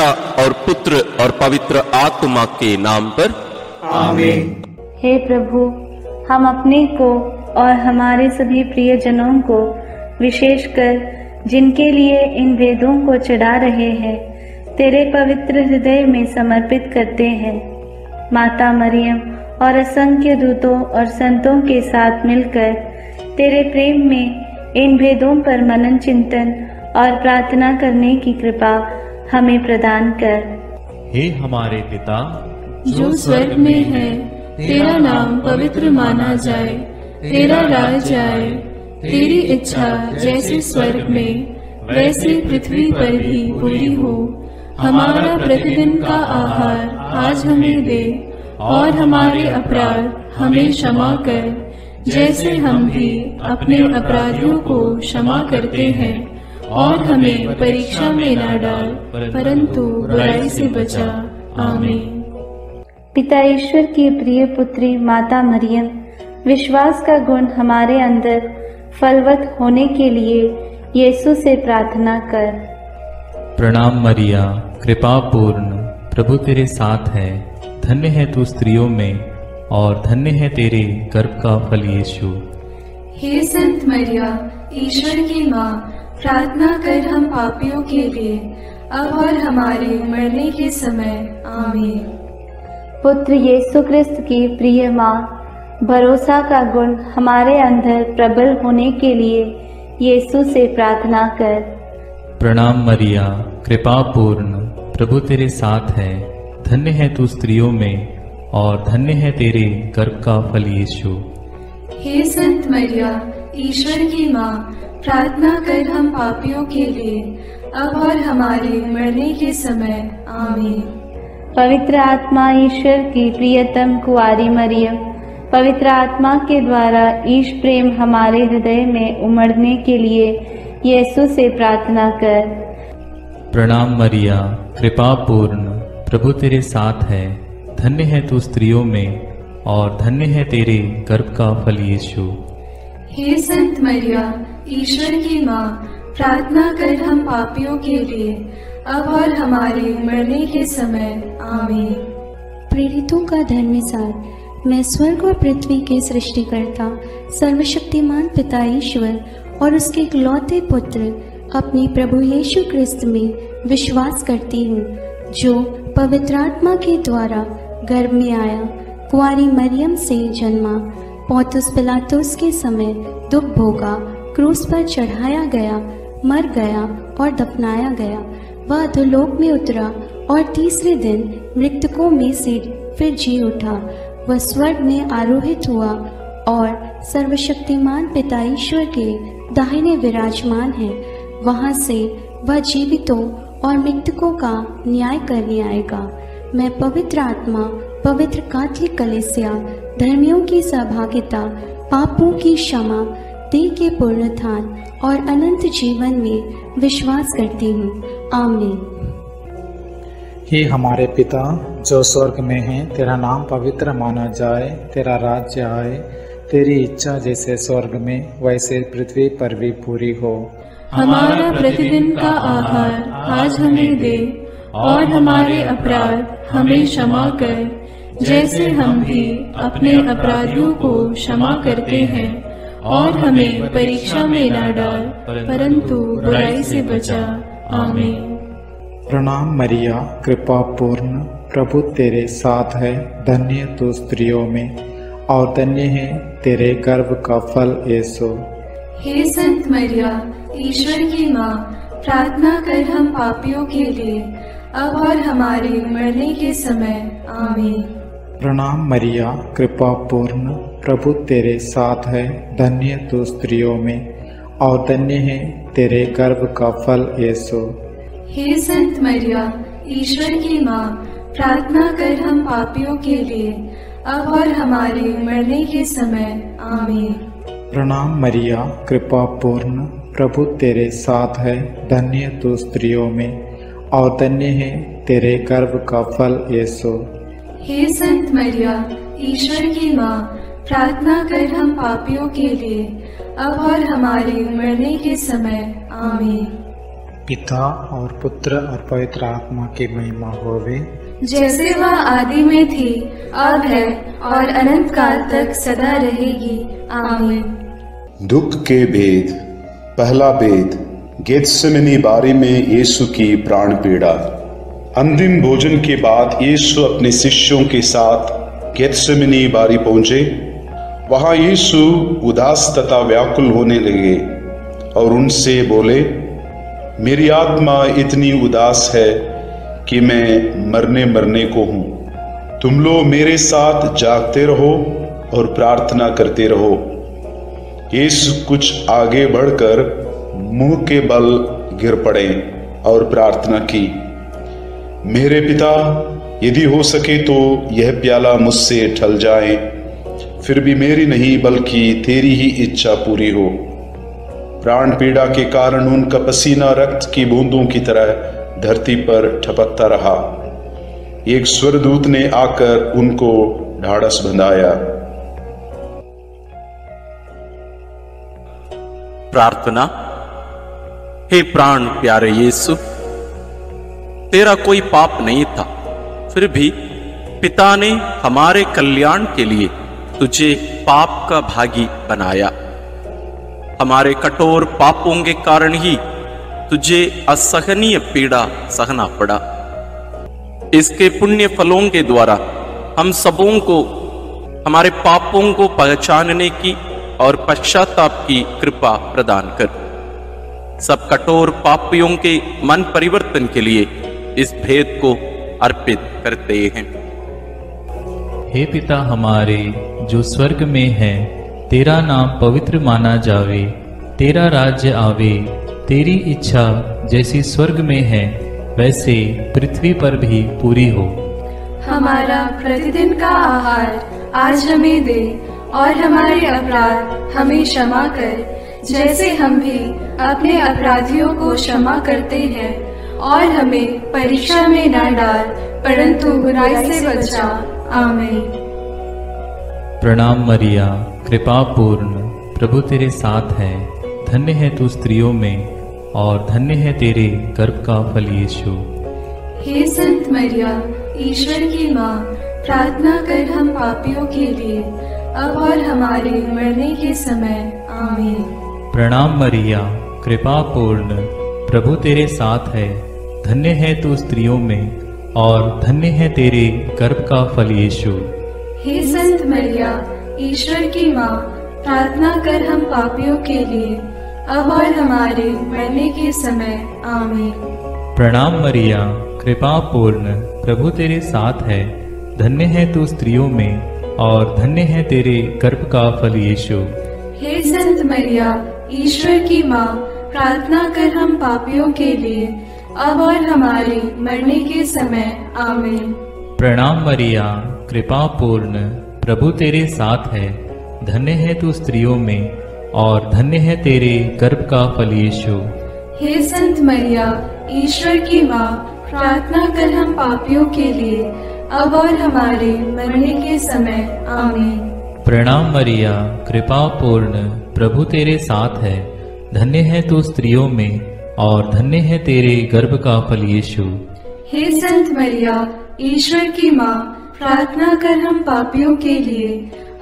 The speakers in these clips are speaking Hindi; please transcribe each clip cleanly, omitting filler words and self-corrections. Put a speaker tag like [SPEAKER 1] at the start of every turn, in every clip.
[SPEAKER 1] पिता और पुत्र और पवित्र आत्मा के नाम पर
[SPEAKER 2] आमीन।
[SPEAKER 3] हे प्रभु, हम अपने को और हमारे सभी प्रियजनों को, विशेषकर जिनके लिए इन वेदों को चढ़ा रहे हैं, तेरे पवित्र हृदय में समर्पित करते हैं। माता मरियम और असंख्य दूतों और संतों के साथ मिलकर तेरे प्रेम में इन भेदों पर मनन चिंतन और प्रार्थना करने की कृपा हमें प्रदान कर।
[SPEAKER 4] हे हमारे पिता
[SPEAKER 5] जो स्वर्ग में है, तेरा नाम पवित्र माना जाए, तेरा राज आए, तेरी इच्छा जैसे स्वर्ग में वैसे पृथ्वी पर भी पूरी हो। हमारा प्रतिदिन का आहार आज हमें दे, और हमारे अपराध हमें क्षमा कर, जैसे हम भी अपने अपराधियों को क्षमा करते हैं, और हमें परीक्षा में न डाल, परंतु बुराई से बचा। आमीन।
[SPEAKER 3] पिता ईश्वर की प्रिय पुत्री माता मरियम, विश्वास का गुण हमारे अंदर फलवत होने के लिए यीशु से प्रार्थना कर।
[SPEAKER 4] प्रणाम मरिया, कृपा पूर्ण, प्रभु तेरे साथ है। धन्य है तू स्त्रियों में, और धन्य है तेरे गर्भ का फल यीशु।
[SPEAKER 5] हे संत मरिया, ईश्वर की माँ, प्रार्थना कर हम पापियों के लिए, अब और हमारे मरने के समय। आमीन।
[SPEAKER 3] पुत्र यीशु क्रिस्त की प्रिय माँ, भरोसा का गुण हमारे अंदर प्रबल होने के लिए यीशु से प्रार्थना कर।
[SPEAKER 4] प्रणाम मरिया, कृपा पूर्ण, प्रभु तेरे साथ है। धन्य है तू स्त्रियों में, और धन्य है तेरे गर्भ का फल यीशु।
[SPEAKER 5] हे संत मरिया, ईश्वर की माँ, प्रार्थना कर हम पापियों के लिए, अब और हमारे मरने के समय। आमीन।
[SPEAKER 3] पवित्र आत्मा ईश्वर की प्रियतम कुआरी मरियम, पवित्र आत्मा के द्वारा ईश प्रेम हमारे हृदय में उमड़ने के लिए यीशु से प्रार्थना कर।
[SPEAKER 4] प्रणाम मरिया, कृपा पूर्ण, प्रभु तेरे साथ है। धन्य है तू स्त्रियों में, और धन्य है तेरे गर्भ का फल यीशु।
[SPEAKER 5] हे संत मरिया, ईश्वर की माँ, प्रार्थना कर हम पापियों के लिए, अब और हमारे मरने के समय। आमीन।
[SPEAKER 6] प्रेरितों का धर्मसार। मैं स्वर्ग और पृथ्वी के सृष्टिकर्ता सर्वशक्तिमान पिता ईश्वर और उसके इकलौते पुत्र अपने प्रभु यीशु क्रिस्त में विश्वास करती हूँ, जो पवित्र आत्मा के द्वारा गर्भ में आया, कुंवारी मरियम से जन्मा, पौंतुस पिलातुस के समय दुख भोगा, क्रूस पर चढ़ाया गया, मर गया और दफनाया गया। वह अधोलोक में उतरा और तीसरे दिन मृतकों में से फिर जी उठा। वह स्वर्ग में आरोहित हुआ और सर्वशक्तिमान पिता ईश्वर के दाहिने विराजमान है। वहां से वह जीवितों और मृतकों का न्याय करने आएगा। मैं पवित्र आत्मा, पवित्र कैथोलिक कलीसिया, धर्मियों की सहभागिता, पापों की क्षमा, देह के पुनरुत्थान और अनंत जीवन में विश्वास करती हूँ। आमीन।
[SPEAKER 2] हे हमारे पिता जो स्वर्ग में है, तेरा नाम पवित्र माना जाए, तेरा राज्य आए, तेरी इच्छा जैसे स्वर्ग में वैसे पृथ्वी पर भी पूरी हो।
[SPEAKER 5] हमारा प्रतिदिन का आहार आज हमें दे, और हमारे अपराध हमें क्षमा कर, जैसे हम भी अपने अपराधियों को क्षमा करते हैं, और हमें परीक्षा में न डाल, परंतु बुराई से बचा। आमीन।
[SPEAKER 2] प्रणाम मरिया, कृपा पूर्ण, प्रभु तेरे साथ है। धन्य तू स्त्रियों में, और धन्य है तेरे गर्भ का फल यीशु।
[SPEAKER 5] हे संत मरिया, ईश्वर की माँ, प्रार्थना कर हम पापियों के लिए, अब और हमारे मरने के समय। आमीन।
[SPEAKER 2] प्रणाम मरिया, कृपा पूर्ण, प्रभु तेरे साथ है। धन्य तू स्त्रियों में, और धन्य है तेरे गर्भ का फल यीशु।
[SPEAKER 5] हे संत मरिया, ईश्वर की माँ, प्रार्थना कर हम पापियों के लिए, अब और हमारे मरने के समय। आमीन।
[SPEAKER 2] प्रणाम मरिया, कृपा पूर्ण, प्रभु तेरे साथ है। धन्य तू स्त्रियों में, और धन्य है तेरे गर्भ का फल यीशु।
[SPEAKER 5] हे संत मरिया, ईश्वर की माँ, प्रार्थना कर हम पापियों के लिए, अब और हमारे मरने के समय। आमीन।
[SPEAKER 2] पिता और पुत्र और पवित्र आत्मा की महिमा होवे,
[SPEAKER 5] जैसे वह आदि में थी, अब है और अनंत काल तक सदा रहेगी। आमीन।
[SPEAKER 7] दुख के भेद। पहला भेद, गेत्सेमनी बारी में यीशु की प्राण पीड़ा। अंतिम भोजन के बाद यीशु अपने शिष्यों के साथ गेत्सेमनी बारी पहुंचे। वहां यीशु उदास तथा व्याकुल होने लगे और उनसे बोले, मेरी आत्मा इतनी उदास है कि मैं मरने को हूं। तुम लोग मेरे साथ जागते रहो और प्रार्थना करते रहो। यीशु कुछ आगे बढ़कर मुंह के बल गिर पड़े और प्रार्थना की, मेरे पिता, यदि हो सके तो यह प्याला मुझसे टल जाए, फिर भी मेरी नहीं बल्कि तेरी ही इच्छा पूरी हो। प्राण पीड़ा के कारण उनका पसीना रक्त की बूंदों की तरह धरती पर टपकता रहा। एक स्वर्गदूत ने आकर उनको ढाढ़स बंधाया।
[SPEAKER 1] प्रार्थना। हे प्राण प्यारे यीशु, तेरा कोई पाप नहीं था, फिर भी पिता ने हमारे कल्याण के लिए तुझे पाप का भागी बनाया। हमारे कठोर पापों के कारण ही तुझे असहनीय पीड़ा सहना पड़ा। इसके पुण्य फलों के द्वारा हम सबों को हमारे पापों को पहचानने की और पश्चाताप की कृपा प्रदान कर। सब कठोर पापियों के मन परिवर्तन के लिए इस भेद को अर्पित करते हैं।
[SPEAKER 4] हे पिता हमारे जो स्वर्ग में है, तेरा नाम पवित्र माना जावे, तेरा राज्य आवे, तेरी इच्छा जैसी स्वर्ग में है वैसे पृथ्वी पर भी पूरी हो।
[SPEAKER 5] हमारा प्रतिदिन का आहार आज हमें दे और हमारे अपराध हमें क्षमा कर, जैसे हम भी अपने अपराधियों को क्षमा करते हैं, और हमें परीक्षा में न डाल, परंतु बुराई से बचा। आमीन।
[SPEAKER 4] प्रणाम मरिया, कृपा पूर्ण, प्रभु तेरे साथ है। धन्य है तू स्त्रियों में और धन्य है तेरे गर्भ का फल यीशु।
[SPEAKER 5] हे संत मरिया, ईश्वर की माँ, प्रार्थना कर हम पापियों के लिए, अब और हमारे मरने के समय। आमीन।
[SPEAKER 4] प्रणाम मरिया, कृपा पूर्ण, प्रभु तेरे साथ है। धन्य है तू स्त्रियों में और धन्य है तेरे गर्भ का फल यीशु।
[SPEAKER 5] हे संत मरिया, ईश्वर की माँ, प्रार्थना कर हम पापियों के लिए, अब और हमारे मरने के समय। आमीन।
[SPEAKER 4] प्रणाम मरिया, कृपा पूर्ण, प्रभु तेरे साथ है। धन्य है तू स्त्रियों में और धन्य है तेरे गर्भ का फल यीशु।
[SPEAKER 5] हे संत मरिया, ईश्वर की माँ, प्रार्थना कर हम पापियों के लिए, अब और हमारे मरने के समय। आमीन।
[SPEAKER 4] प्रणाम मरिया, कृपा पूर्ण, प्रभु तेरे साथ है। धन्य है तू स्त्रियों में और धन्य है तेरे गर्भ का फल यीशु।
[SPEAKER 5] हे संत मरिया, ईश्वर की माँ, प्रार्थना कर हम पापियों के लिए, अब और हमारे मरने के समय। आमीन।
[SPEAKER 4] प्रणाम मरिया, कृपा पूर्ण, प्रभु तेरे साथ है। धन्य है तू स्त्रियों में और धन्य है तेरे गर्भ का फल यीशु।
[SPEAKER 5] हे संत मरिया, ईश्वर की माँ, प्रार्थना कर हम पापियों के लिए,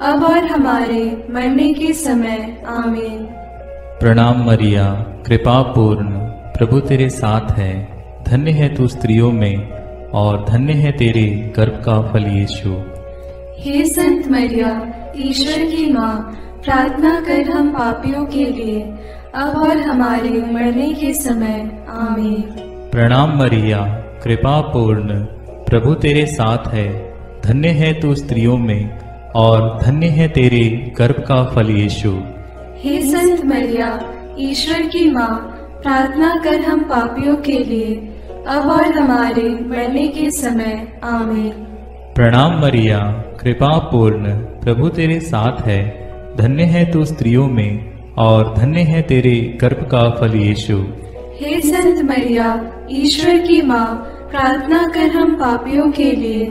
[SPEAKER 5] अब और हमारे मरने के समय। आमीन।
[SPEAKER 4] प्रणाम मरिया, कृपा पूर्ण, प्रभु तेरे साथ है। धन्य है तू स्त्रियों में और धन्य है तेरे गर्भ का फल यीशु।
[SPEAKER 5] हे संत मरिया, ईश्वर की माँ, प्रार्थना कर हम पापियों के लिए, अब और हमारे मरने के समय। आमीन।
[SPEAKER 4] प्रणाम मरिया, कृपा पूर्ण, प्रभु तेरे साथ है। धन्य है तू स्त्रियों में और धन्य है तेरे गर्भ का फल यीशु।
[SPEAKER 5] हे संत मरिया, ईश्वर की माँ, प्रार्थना कर हम पापियों के लिए, अब और हमारे मरने के समय। आमीन।
[SPEAKER 4] प्रणाम मरिया, कृपा पूर्ण, प्रभु तेरे साथ है। धन्य है तू स्त्रियों में और धन्य है तेरे गर्भ का फल यीशु।
[SPEAKER 5] हे संत मरिया, ईश्वर की माँ, प्रार्थना कर हम पापियों के लिए,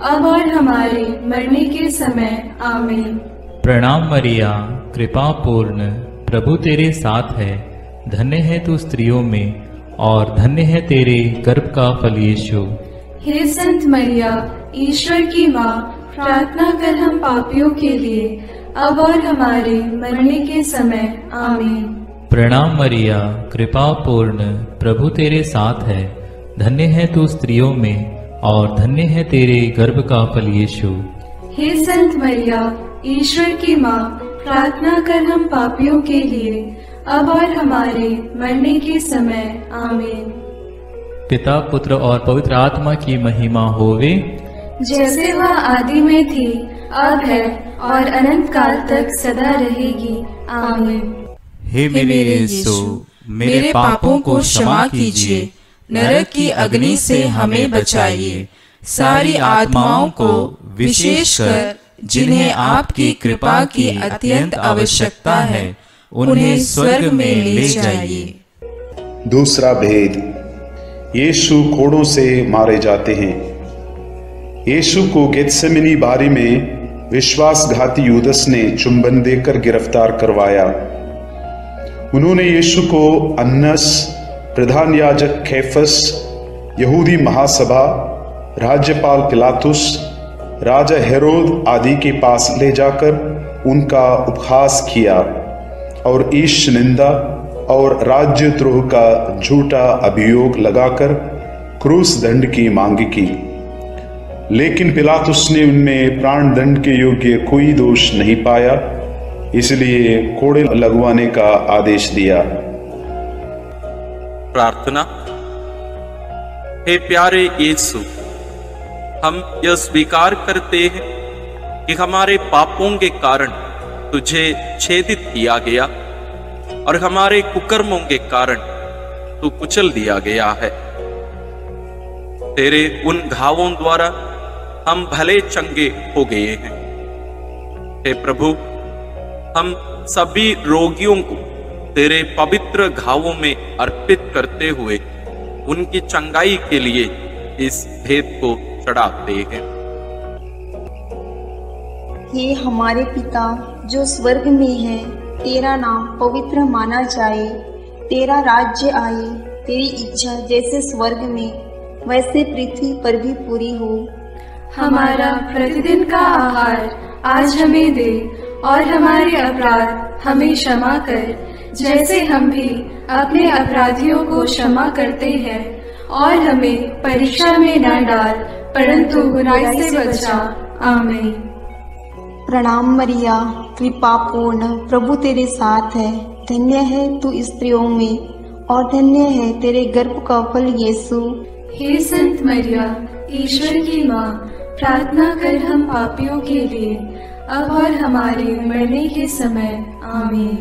[SPEAKER 5] अब और हमारे मरने के समय। आमीन।
[SPEAKER 4] प्रणाम मरिया, कृपा पूर्ण, प्रभु तेरे साथ है। धन्य है तू स्त्रियों में और धन्य है तेरे गर्भ का फल यीशु।
[SPEAKER 5] हे संत मरिया, ईश्वर की माँ, प्रार्थना कर हम पापियों के लिए, अब और हमारे मरने के समय। आमीन।
[SPEAKER 4] प्रणाम मरिया, कृपा पूर्ण, प्रभु तेरे साथ है। धन्य है तू स्त्रियों में और धन्य है तेरे गर्भ का फल यीशु।
[SPEAKER 5] हे संत मरिया, ईश्वर की माँ, प्रार्थना कर हम पापियों के लिए, अब और हमारे मरने के समय। आमीन।
[SPEAKER 4] पिता, पुत्र और पवित्र आत्मा की महिमा होवे,
[SPEAKER 5] जैसे वह आदि में थी, अब है और अनंत काल तक सदा रहेगी। आमीन।
[SPEAKER 8] हे मेरे यीशु, मेरे पापों को क्षमा कीजिए, नरक की अग्नि से हमें बचाइए, सारी आत्माओं को, विशेषकर जिन्हें आपकी कृपा की अत्यंत आवश्यकता है, उन्हें स्वर्ग में ले जाइए।
[SPEAKER 7] दूसरा भेद, यीशु कोड़ों से मारे जाते हैं। यीशु को गेत्सेमनी बारी में विश्वासघाती यूदस ने चुंबन देकर गिरफ्तार करवाया। उन्होंने यीशु को अन्नस, प्रधान याजक कैफस, यहूदी महासभा, राज्यपाल पिलातुस, राजा हेरोद आदि के पास ले जाकर उनका उपहास किया और ईश निंदा और राज्यद्रोह का झूठा अभियोग लगाकर क्रूस दंड की मांग की। लेकिन पिलातुस ने उनमें प्राण दंड के योग्य कोई दोष नहीं पाया, इसलिए कोड़े लगवाने का आदेश दिया।
[SPEAKER 1] प्रार्थना। हे प्यारे यीशु, हम यह स्वीकार करते हैं कि हमारे पापों के कारण तुझे छेदित किया गया और हमारे कुकर्मों के कारण तू कुचल दिया गया है। तेरे उन घावों द्वारा हम भले चंगे हो गए हैं। हे प्रभु, हम सभी रोगियों को तेरे पवित्र घावों में अर्पित करते हुए उनकी चंगाई के लिए इस भेद को चढ़ाते हैं।
[SPEAKER 9] हे हमारे पिता जो स्वर्ग में है, तेरा नाम पवित्र माना जाए, तेरा राज्य आए, तेरी इच्छा जैसे स्वर्ग में वैसे पृथ्वी पर भी पूरी हो।
[SPEAKER 5] हमारा प्रतिदिन का आहार आज हमें दे और हमारे अपराध हमें क्षमा कर, जैसे हम भी अपने अपराधियों को क्षमा करते हैं, और हमें परीक्षा में न डाल, परंतु बुराई से बचा। आमीन।
[SPEAKER 9] प्रणाम मरिया, कृपा पूर्ण, प्रभु तेरे साथ है। धन्य है तू स्त्रियों में और धन्य है तेरे गर्भ का फल यीशु।
[SPEAKER 5] हे संत मरिया, ईश्वर की माँ, प्रार्थना कर हम पापियों के लिए, अब और हमारे मरने के समय। आमीन।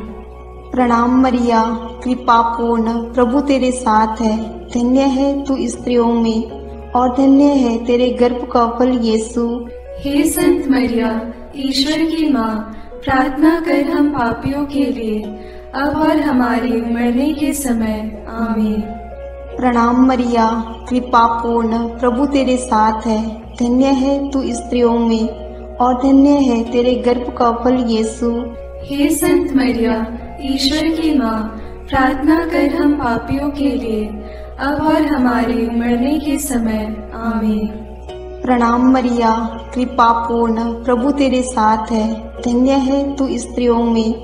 [SPEAKER 9] प्रणाम मरिया, कृपा पूर्ण, प्रभु तेरे साथ है। धन्य है तू स्त्रियों में और धन्य है तेरे गर्भ का फल यीशु।
[SPEAKER 5] हे संत मरिया, ईश्वर की माँ, प्रार्थना कर हम पापियों के लिए, अब और हमारे मरने के समय। आमीन।
[SPEAKER 9] प्रणाम मरिया, कृपा पूर्ण, प्रभु तेरे साथ है। धन्य है तू स्त्रियों में और धन्य है तेरे गर्भ का फल यीशु।
[SPEAKER 5] हे संत मरिया, ईश्वर की माँ, प्रार्थना कर हम पापियों के लिए, अब और हमारे मरने के समय। आमीन।
[SPEAKER 9] प्रणाम मरिया, कृपा पूर्ण, प्रभु तेरे साथ है। धन्य है तू स्त्रियों में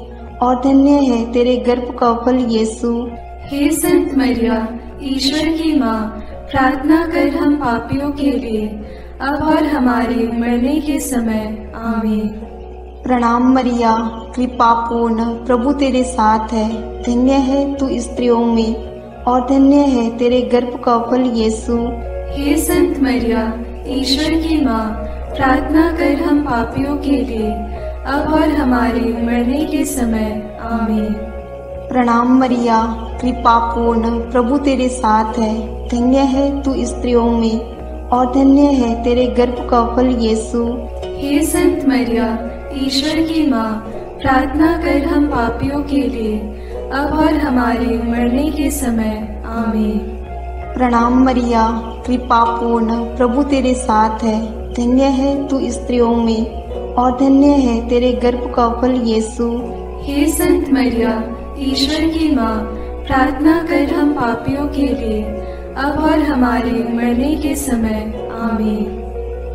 [SPEAKER 9] और धन्य है तेरे गर्भ का फल यीशु।
[SPEAKER 5] हे संत मरिया, ईश्वर की माँ, प्रार्थना कर हम पापियों के लिए, अब और हमारे मरने के समय। आमीन।
[SPEAKER 9] प्रणाम मरिया, कृपा पूर्ण, प्रभु तेरे साथ है। धन्य है तू स्त्रियों में और धन्य है तेरे गर्भ का फल यीशु।
[SPEAKER 5] हे संत मरिया, ईश्वर की माँ, प्रार्थना कर हम पापियों के लिए, अब और हमारे मरने के समय। आमीन।
[SPEAKER 9] प्रणाम मरिया, कृपा पूर्ण, प्रभु तेरे साथ है। धन्य है तू स्त्रियों में और धन्य है तेरे गर्भ का फल यीशु।
[SPEAKER 5] हे संत मरिया, ईश्वर की माँ, प्रार्थना कर हम पापियों के लिए, अब और हमारे मरने के समय। आमीन।
[SPEAKER 9] प्रणाम मरिया, कृपा पूर्ण, प्रभु तेरे साथ है। धन्य है तू स्त्रियों में और धन्य है तेरे गर्भ का फल यीशु।
[SPEAKER 5] हे संत मरिया, ईश्वर की माँ, प्रार्थना कर हम पापियों के लिए, अब और हमारे मरने के समय। आमीन।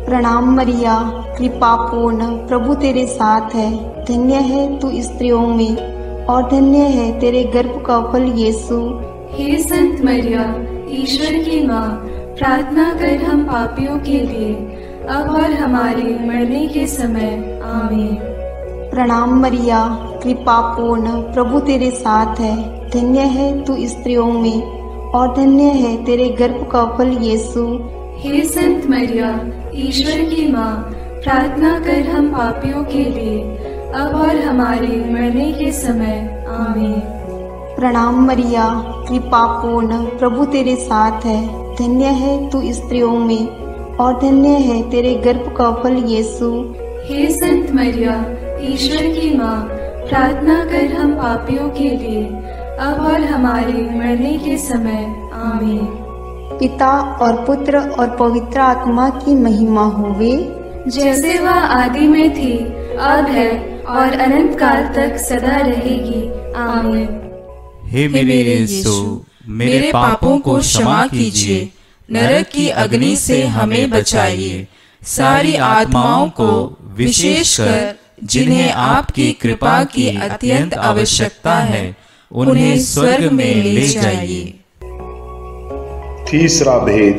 [SPEAKER 9] प्रणाम मरिया, कृपा पूर्ण, प्रभु तेरे साथ है। धन्य है तू स्त्रियों में और धन्य है तेरे गर्भ का फल यीशु।
[SPEAKER 5] हे संत मरिया, ईश्वर की माँ, प्रार्थना कर हम पापियों के लिए, अब और हमारे मरने के समय। आमीन।
[SPEAKER 9] प्रणाम मरिया, कृपा पूर्ण, प्रभु तेरे साथ है। धन्य है तू स्त्रियों में और धन्य है तेरे गर्भ का फल यीशु।
[SPEAKER 5] हे संत मरिया, ईश्वर की माँ, प्रार्थना कर हम पापियों के लिए, अब और हमारे मरने के समय। आमीन।
[SPEAKER 9] प्रणाम मरिया, कृपा पूर्ण, प्रभु तेरे साथ है। धन्य है तू स्त्रियों में और धन्य है तेरे गर्भ का फल यीशु।
[SPEAKER 5] हे संत मरिया, ईश्वर की माँ, प्रार्थना कर हम पापियों के लिए, अब और हमारे मरने के समय। आमीन।
[SPEAKER 9] पिता और पुत्र और पवित्र आत्मा की महिमा होवे,
[SPEAKER 5] जैसे वह आदि में थी, अब है और अनंत काल तक सदा रहेगी। आमीन।
[SPEAKER 8] हे मेरे यीशु, मेरे पापों को क्षमा कीजिए, नरक की अग्नि से हमें बचाइए, सारी आत्माओं को विशेषकर जिन्हें आपकी कृपा की अत्यंत आवश्यकता है, उन्हें स्वर्ग में ले जाइए।
[SPEAKER 7] तीसरा भेद,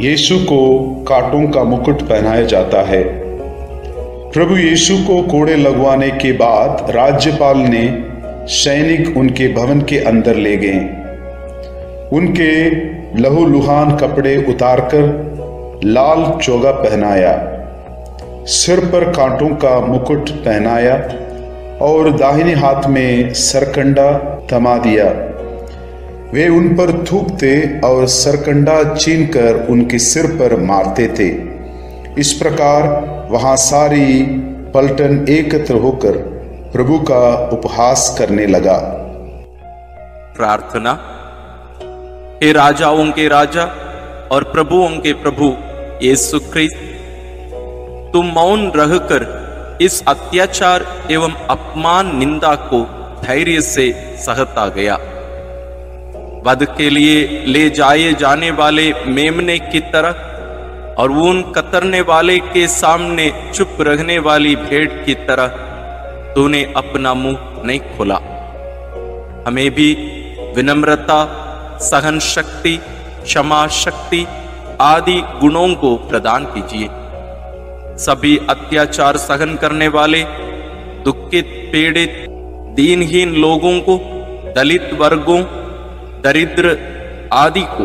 [SPEAKER 7] यीशु को कांटों का मुकुट पहनाया जाता है। प्रभु यीशु को कोड़े लगवाने के बाद राज्यपाल ने सैनिक उनके भवन के अंदर ले गए। उनके लहूलुहान कपड़े उतारकर लाल चोगा पहनाया, सिर पर कांटों का मुकुट पहनाया और दाहिने हाथ में सरकंडा थमा दिया। वे उन पर थूकते और सरकंडा छीनकर उनके सिर पर मारते थे। इस प्रकार वहां सारी पलटन एकत्र होकर प्रभु का उपहास करने लगा।
[SPEAKER 1] प्रार्थना। हे राजाओं के राजा और प्रभुओं के प्रभु यीशु ख्रिस्त, तुम मौन रहकर इस अत्याचार एवं अपमान निंदा को धैर्य से सहता गया। वध के लिए ले जाए जाने वाले मेमने की तरह और ऊन कतरने वाले के सामने चुप रहने वाली भेड़ की तरह तूने अपना मुंह नहीं खोला। हमें भी विनम्रता, सहन शक्ति, क्षमा शक्ति आदि गुणों को प्रदान कीजिए। सभी अत्याचार सहन करने वाले, दुखित, पीड़ित, दीनहीन लोगों को, दलित वर्गों, दरिद्र आदि को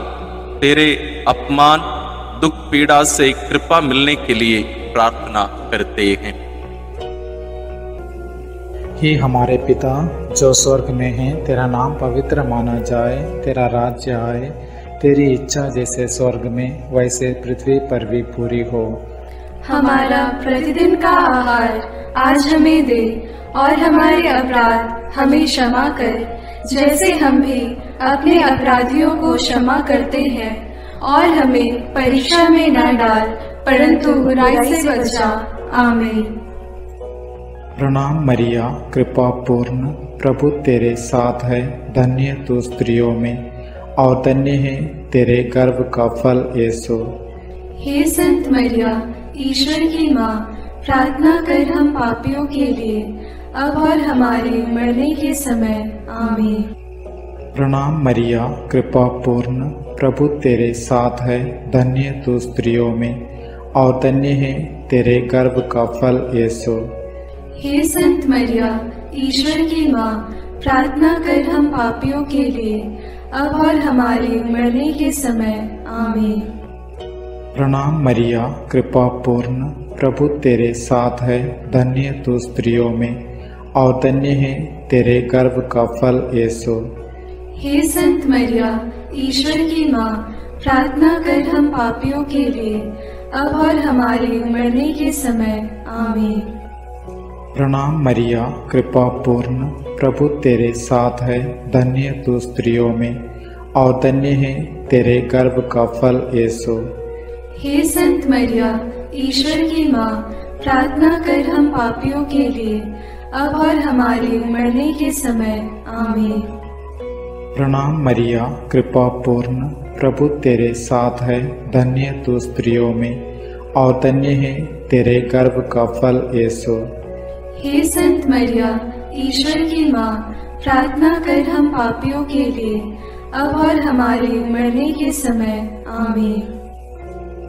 [SPEAKER 1] तेरे अपमान, दुख, पीड़ा से कृपा मिलने के लिए प्रार्थना करते हैं।
[SPEAKER 2] हे हमारे पिता जो स्वर्ग में है, तेरा नाम पवित्र माना जाए, तेरा राज्य आए, तेरी इच्छा जैसे स्वर्ग में वैसे पृथ्वी पर भी पूरी हो।
[SPEAKER 5] हमारा प्रतिदिन का आहार आज हमें दे और हमारे अपराध हमें क्षमा कर, जैसे हम भी अपने अपराधियों को क्षमा करते हैं, और हमें परीक्षा में न डाल, परंतु बुराई से बचा। आमीन।
[SPEAKER 2] प्रणाम मरिया, कृपा पूर्ण, प्रभु तेरे साथ है। धन्य तू स्त्रियों में और धन्य है तेरे गर्भ का फल यीशु।
[SPEAKER 5] हे संत मरिया, ईश्वर की माँ, प्रार्थना कर हम पापियों के लिए, अब और हमारे मरने के समय। आमीन।
[SPEAKER 2] प्रणाम मरिया, कृपा पूर्ण, प्रभु तेरे साथ है। धन्य तू स्त्रियों में और धन्य है तेरे गर्भ का फल यीशु।
[SPEAKER 5] हे संत मरिया, ईश्वर की माँ, प्रार्थना कर हम पापियों के लिए, अब और हमारे मरने के समय। आमीन।
[SPEAKER 2] प्रणाम मरिया, कृपा पूर्ण, प्रभु तेरे साथ है। धन्य तू स्त्रियों में और धन्य है तेरे गर्भ का फल यीशु।
[SPEAKER 5] हे संत मरिया, ईश्वर की माँ, प्रार्थना कर हम पापियों के लिए, अब और हमारे मरने के समय। आमीन।
[SPEAKER 2] प्रणाम मरिया, कृपा पूर्ण, प्रभु तेरे साथ है। धन्य तू स्त्रियों में और धन्य है तेरे गर्भ का फल यीशु।
[SPEAKER 5] हे संत मरिया, ईश्वर की माँ, प्रार्थना कर हम पापियों के लिए, अब और हमारे मरने के समय। आमीन।
[SPEAKER 2] प्रणाम मरिया, कृपा पूर्ण, प्रभु तेरे साथ है, धन्य तू स्त्रियों में और धन्य है तेरे गर्भ का फल यीशु।
[SPEAKER 5] हे संत मरिया, ईश्वर की माँ, प्रार्थना कर हम पापियों के लिए, अब और हमारे मरने के समय। आमीन।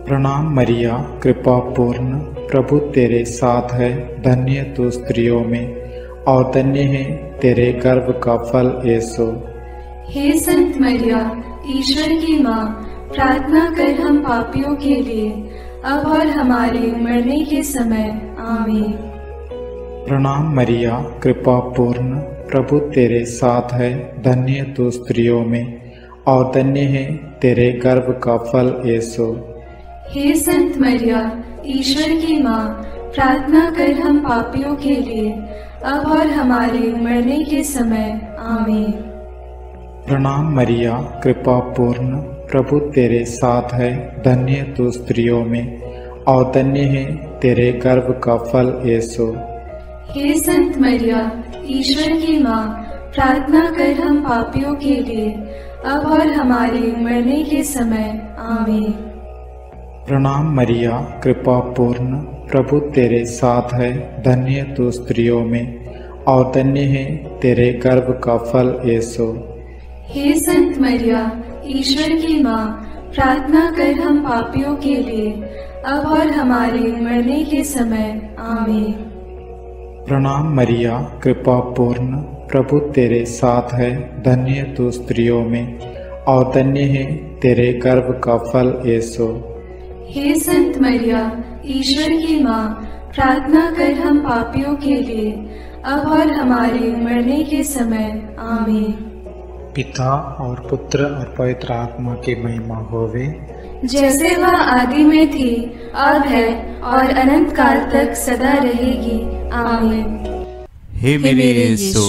[SPEAKER 2] प्रणाम मरिया, कृपा पूर्ण, प्रभु तेरे साथ है, धन्य तू स्त्रियों में और धन्य है तेरे गर्भ का फल यीशु।
[SPEAKER 5] हे संत मरिया, ईश्वर की माँ, प्रार्थना कर हम पापियों के लिए, अब और हमारे मरने के समय। आमीन।
[SPEAKER 2] प्रणाम मरिया, कृपा पूर्ण, प्रभु तेरे साथ है, धन्य तू स्त्रियों में और धन्य है तेरे गर्भ का फल यीशु।
[SPEAKER 5] हे संत मरिया, ईश्वर की माँ, प्रार्थना कर हम पापियों के लिए, अब और हमारे मरने के समय। आमीन।
[SPEAKER 2] प्रणाम मरिया, कृपा पूर्ण, प्रभु तेरे साथ है, धन्य तू स्त्रियों में और धन्य है तेरे गर्भ का फल यीशु।
[SPEAKER 5] हे संत मरिया, ईश्वर की माँ, प्रार्थना कर हम पापियों के लिए, अब और हमारे मरने के समय। आमीन।
[SPEAKER 2] प्रणाम मरिया, कृपा पूर्ण, प्रभु तेरे साथ है, धन्य तू स्त्रियों में और धन्य है तेरे गर्भ का फल यीशु।
[SPEAKER 5] हे संत मरिया, ईश्वर की माँ, प्रार्थना कर हम पापियों के लिए, अब और हमारे मरने के समय। आमीन।
[SPEAKER 2] प्रणाम मरिया, कृपा पूर्ण, प्रभु तेरे साथ है, धन्य तू स्त्रियों में और धन्य है तेरे गर्भ का फल यीशु।
[SPEAKER 5] हे संत मरिया, ईश्वर की माँ, प्रार्थना कर हम पापियों के लिए, अब और हमारे मरने के समय। आमीन।
[SPEAKER 2] पिता और पुत्र और पवित्र आत्मा की महिमा होवे,
[SPEAKER 5] जैसे वह आदि में थी, अब है और अनंत काल तक सदा रहेगी। आमीन।
[SPEAKER 8] हे मेरे यीशु,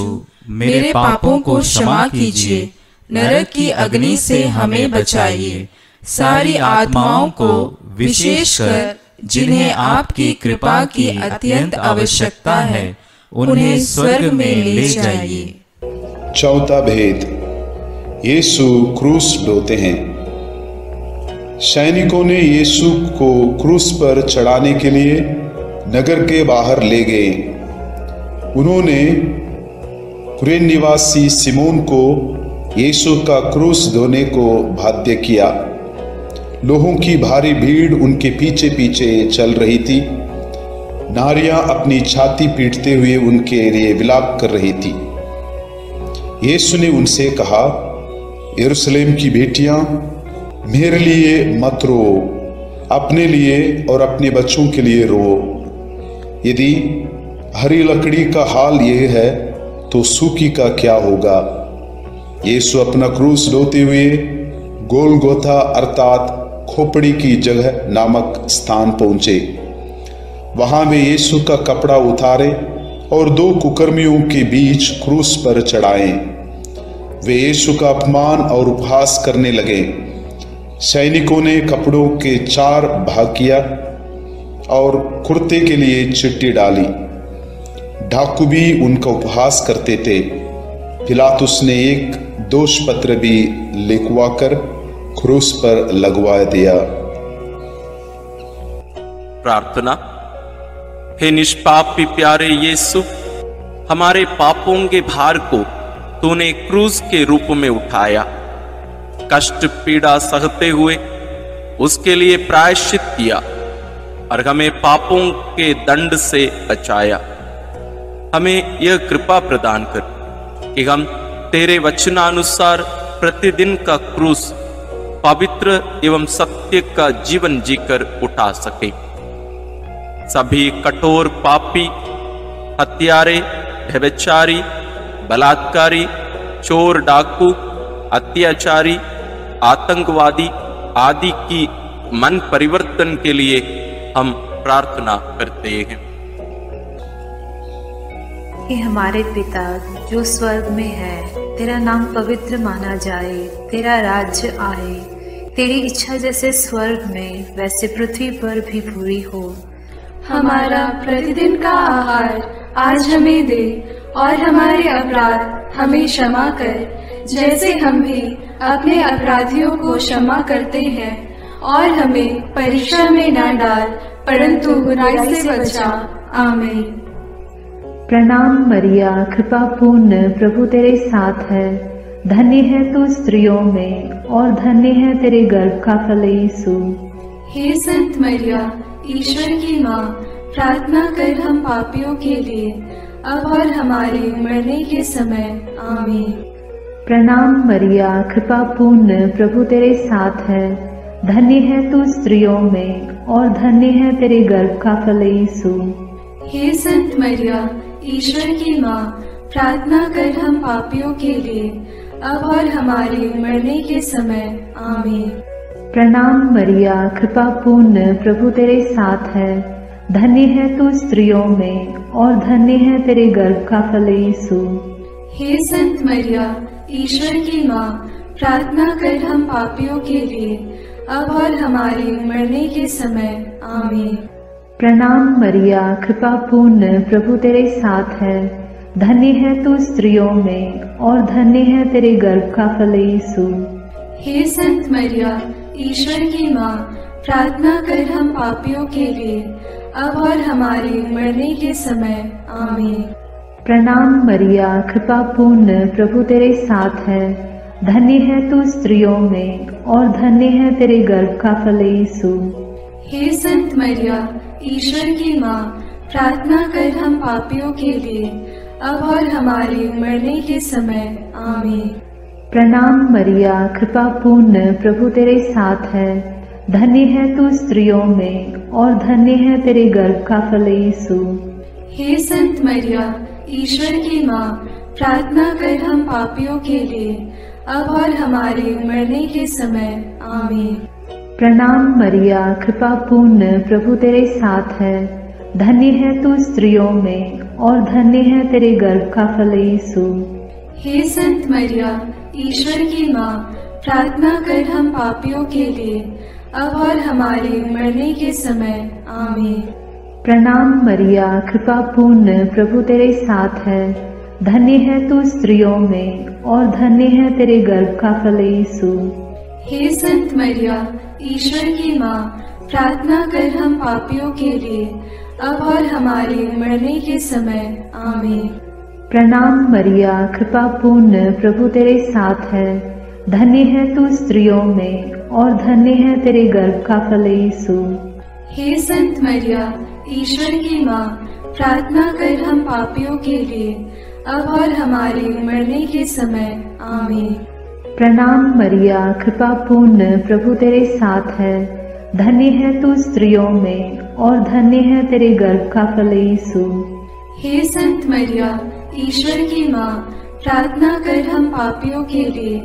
[SPEAKER 8] मेरे पापों को क्षमा कीजिए, नरक की अग्नि से हमें बचाइए, सारी आत्माओं को विशेषकर जिन्हें आपकी कृपा की अत्यंत आवश्यकता है, उन्हें स्वर्ग में ले जाइए।
[SPEAKER 7] चौथा भेद, यीशु क्रूस ढोते हैं। सैनिकों ने यीशु को क्रूस पर चढ़ाने के लिए नगर के बाहर ले गए। उन्होंने कुरेन निवासी सिमोन को यीशु का क्रूस ढोने को बाध्य किया। लोगों की भारी भीड़ उनके पीछे पीछे चल रही थी। नारियां अपनी छाती पीटते हुए उनके लिए विलाप कर रही थी। यीशु ने उनसे कहा, यरूशलेम की बेटियां, मेरे लिए मत रो, अपने लिए और अपने बच्चों के लिए रो। यदि हरी लकड़ी का हाल यह है तो सूखी का क्या होगा। यीशु अपना क्रूस ढोते हुए गोलगोथा अर्थात खोपड़ी की जगह नामक स्थान पहुंचे। वहां वे यीशु का कपड़ा उतारे और दो कुकर्मियों के बीच क्रूस पर चढ़ाए। वे यीशु का अपमान और उपहास करने लगे। सैनिकों ने कपड़ों के 4 भाग किया और कुर्ते के लिए चिट्ठी डाली। डाकू भी उनका उपहास करते थे। पिलातुस ने एक दोष पत्र भी लिखवाकर क्रूस पर लगवा दिया।
[SPEAKER 1] प्रार्थना। हे निष्पापी प्यारे यीशु, हमारे पापों के भार को तूने क्रूस के रूप में उठाया। कष्ट पीड़ा सहते हुए उसके लिए प्रायश्चित किया और हमें पापों के दंड से बचाया। हमें यह कृपा प्रदान कर कि हम तेरे वचनानुसार प्रतिदिन का क्रूस पवित्र एवं सत्य का जीवन जीकर उठा सके। सभी कठोर पापी, हत्यारे, व्यभिचारी, बलात्कारी, चोर, डाकू, अत्याचारी, आतंकवादी आदि की मन परिवर्तन के लिए हम प्रार्थना करते हैं।
[SPEAKER 10] हे हमारे पिता जो स्वर्ग में है, तेरा नाम पवित्र माना जाए, तेरा राज्य आए, तेरी इच्छा जैसे स्वर्ग में वैसे पृथ्वी पर भी पूरी हो।
[SPEAKER 5] हमारा प्रतिदिन का आहार आज हमें दे और हमारे अपराध हमें क्षमा कर, जैसे हम भी अपने अपराधियों को क्षमा करते हैं, और हमें परीक्षा में न डाल, परंतु बुराई से बचा। आमीन।
[SPEAKER 3] प्रणाम मरिया, कृपा पूर्ण, प्रभु तेरे साथ है। धन्य है तू स्त्रियों में, और धन्य है तेरे गर्भ का फल यीशु।
[SPEAKER 5] हे संत मरिया, ईश्वर की माँ, प्रार्थना कर हम पापियों के लिए, अब और हमारे मरने के समय। आमीन।
[SPEAKER 3] प्रणाम मरिया, कृपा पूर्ण, प्रभु तेरे साथ है। धन्य है तू स्त्रियों में, और धन्य है तेरे गर्भ का फल यीशु।
[SPEAKER 5] हे संत मरिया, ईश्वर की माँ, प्रार्थना कर हम पापियों के लिए, अब और हमारे मरने के समय। आमीन।
[SPEAKER 3] प्रणाम मरिया, कृपा पूर्ण, प्रभु तेरे साथ है। धन्य है तू स्त्रियों में, और धन्य है तेरे गर्भ का फल यीशु।
[SPEAKER 5] हे संत मरिया, ईश्वर की माँ, प्रार्थना कर हम पापियों के लिए, अब और हमारे मरने के समय। आमीन।
[SPEAKER 3] प्रणाम मरिया, कृपा पूर्ण, प्रभु तेरे साथ है। धन्य है तू स्त्रियों में, और धन्य है तेरे गर्भ का फल यीशु।
[SPEAKER 5] हे संत मरिया, ईश्वर की माँ, प्रार्थना कर हम पापियों के लिए, अब और हमारे मरने के समय। आमीन।
[SPEAKER 3] प्रणाम मरिया, कृपा पूर्ण, प्रभु तेरे साथ है। धन्य है तू स्त्रियों में, और धन्य है तेरे गर्भ का फल यीशु।
[SPEAKER 5] हे संत मरिया, ईश्वर की माँ, प्रार्थना कर हम पापियों के लिए, अब और हमारे मरने के समय। आमीन।
[SPEAKER 3] प्रणाम मरिया, कृपा पूर्ण, प्रभु तेरे साथ है। धन्य है तू स्त्रियों में, और धन्य है तेरे गर्भ का फल यीशु।
[SPEAKER 5] हे संत मरिया, ईश्वर की माँ, प्रार्थना कर हम पापियों के लिए, अब और हमारे मरने के समय। आमीन।
[SPEAKER 3] प्रणाम मरिया, कृपा पूर्ण, प्रभु तेरे साथ है। धन्य है तू स्त्रियों में, और धन्य है तेरे गर्भ का फल यीशु।
[SPEAKER 5] हे संत मरिया, ईश्वर की माँ, प्रार्थना कर हम पापियों के लिए, अब और हमारे मरने के समय। आमीन।
[SPEAKER 3] प्रणाम मरिया, कृपा पूर्ण, प्रभु तेरे साथ है। धन्य है तू स्त्रियों में, और धन्य है तेरे गर्भ का फल यीशु।
[SPEAKER 5] हे संत मरिया, ईश्वर की माँ, प्रार्थना कर हम पापियों के लिए, अब और हमारे मरने के समय। आमीन।
[SPEAKER 3] प्रणाम मरिया, कृपा पूर्ण, प्रभु तेरे साथ है। धन्य है तू स्त्रियों में, और धन्य है तेरे गर्भ का फल यीशु।
[SPEAKER 5] हे संत मरिया, ईश्वर की माँ, प्रार्थना कर हम पापियों के लिए, अब और हमारे मरने के समय। आमीन।
[SPEAKER 3] प्रणाम मरिया, कृपा पूर्ण, प्रभु तेरे साथ है। धन्य है तू स्त्रियों में, और धन्य है तेरे गर्भ का फल यीशु।
[SPEAKER 5] हे संत मरिया, ईश्वर की माँ, प्रार्थना कर हम पापियों के लिए,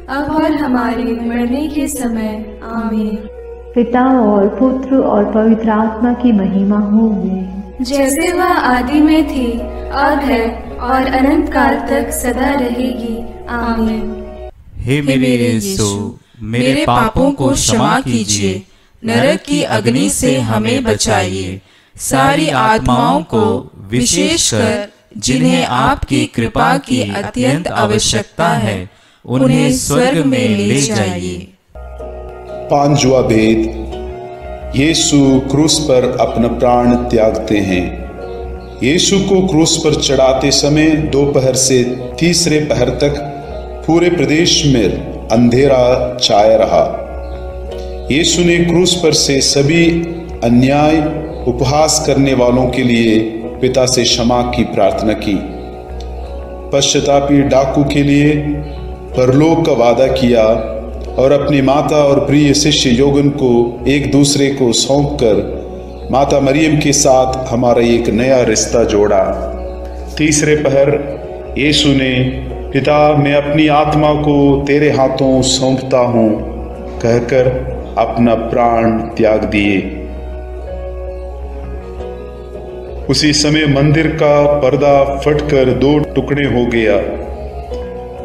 [SPEAKER 5] अब और हमारे मरने के समय। आमीन।
[SPEAKER 3] पिता और पुत्र और पवित्र आत्मा की महिमा होगी,
[SPEAKER 5] जैसे वह आदि में थी, अब है, और अनंत काल तक सदा रहेगी। आमीन।
[SPEAKER 8] हे मेरे यीशु, मेरे पापों को क्षमा कीजिए, नरक की अग्नि से हमें बचाइए, सारी आत्माओं को, विशेषकर जिन्हें आपकी कृपा की अत्यंत आवश्यकता है, उन्हें स्वर्ग में ले जाइए।
[SPEAKER 7] पांचवा भेद, यीशु क्रूस पर अपना प्राण त्यागते हैं। यीशु को क्रूस पर चढ़ाते समय दोपहर से तीसरे पहर तक पूरे प्रदेश में अंधेरा छाया रहा। यीशु ने क्रूस पर से सभी अन्याय उपहास करने वालों के लिए पिता से क्षमा की प्रार्थना की। पश्चातापी डाकू के लिए परलोक का वादा किया और अपनी माता और प्रिय शिष्य योगन को एक दूसरे को सौंपकर माता मरियम के साथ हमारा एक नया रिश्ता जोड़ा। तीसरे पहर यीशु ने, पिता मैं अपनी आत्मा को तेरे हाथों सौंपता हूँ कहकर अपना प्राण त्याग दिए। उसी समय मंदिर का पर्दा फटकर दो टुकड़े हो गया।